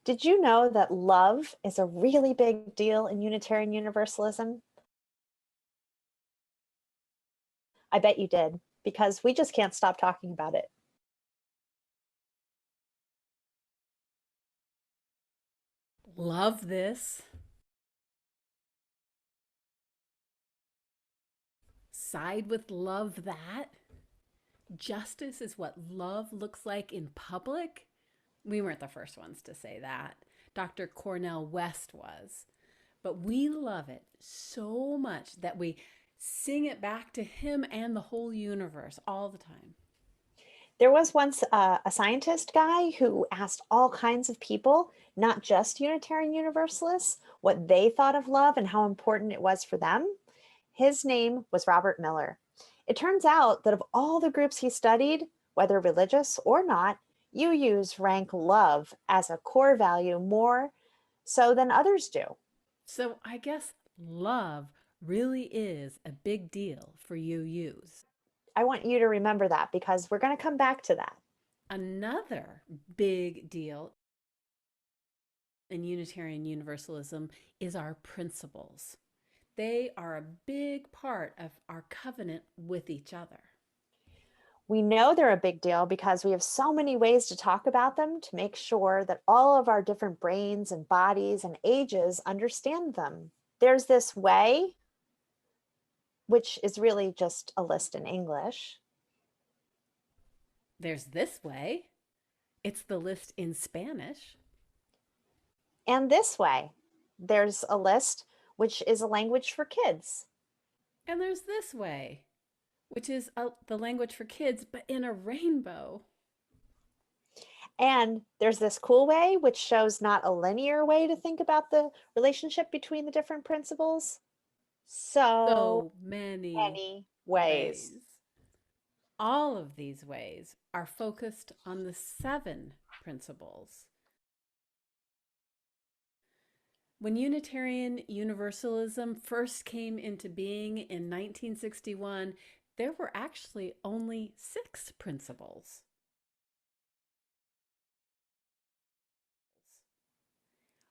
Did you know that love is a really big deal in Unitarian Universalism? I bet you did, because we just can't stop talking about it. Love this. Side with love that. Justice is what love looks like in public. We weren't the first ones to say that. Dr. Cornel West was. But we love it so much that we sing it back to him and the whole universe all the time. There was once a scientist guy who asked all kinds of people, not just Unitarian Universalists, what they thought of love and how important it was for them. His name was Robert Miller. It turns out that of all the groups he studied, whether religious or not, UUs rank love as a core value more so than others do. So I guess love really is a big deal for UUs. I want you to remember that because we're going to come back to that. Another big deal in Unitarian Universalism is our principles. They are a big part of our covenant with each other. We know they're a big deal because we have so many ways to talk about them to make sure that all of our different brains and bodies and ages understand them. There's this way, which is really just a list in English, There's this way. It's the list in Spanish. and this way. There's a list, which is a language for kids. And there's this way, which is the language for kids, but in a rainbow. And there's this cool way, which shows not a linear way to think about the relationship between the different principles. So So many many ways. ways. All of these ways are focused on the 7 principles. When Unitarian Universalism first came into being in 1961, there were actually only 6 principles.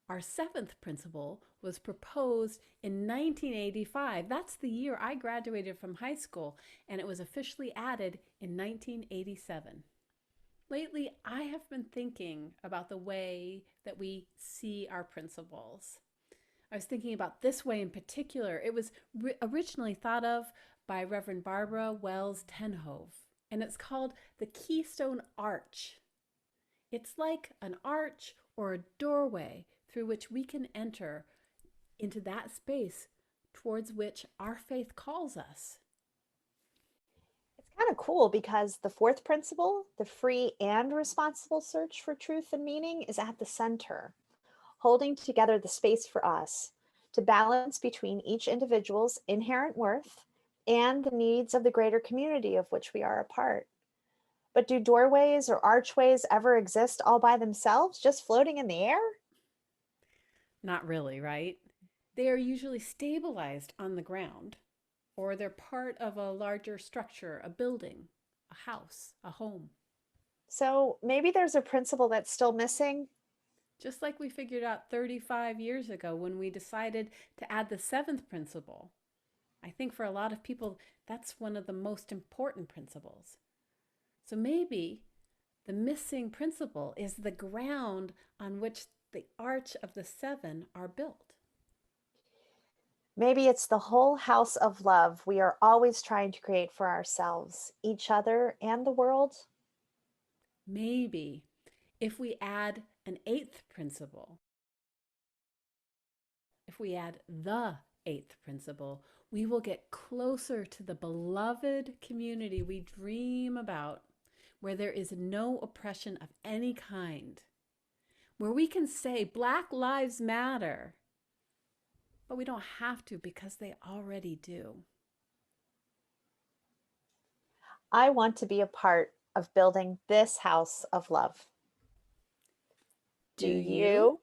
Our 7th principle was proposed in 1985. That's the year I graduated from high school, and it was officially added in 1987. Lately, I have been thinking about the way that we see our principles. I was thinking about this way in particular. It was originally thought of by Reverend Barbara Wells Tenhove, and it's called the Keystone Arch. It's like an arch or a doorway through which we can enter into that space towards which our faith calls us. It's kind of cool because the 4th principle, the free and responsible search for truth and meaning, is at the center, holding together the space for us to balance between each individual's inherent worth and the needs of the greater community of which we are a part. But do doorways or archways ever exist all by themselves, just floating in the air? Not really, right? They are usually stabilized on the ground, or they're part of a larger structure, a building, a house, a home. So maybe there's a principle that's still missing. Just like we figured out 35 years ago when we decided to add the 7th principle. I think for a lot of people, that's one of the most important principles. So maybe the missing principle is the ground on which the arch of the 7 are built. Maybe it's the whole house of love we are always trying to create for ourselves, each other, and the world. Maybe if we add an 8th principle, if we add the 8th principle, we will get closer to the beloved community we dream about, where there is no oppression of any kind, where we can say Black Lives Matter, but we don't have to because they already do. I want to be a part of building this house of love. Do Do you? you?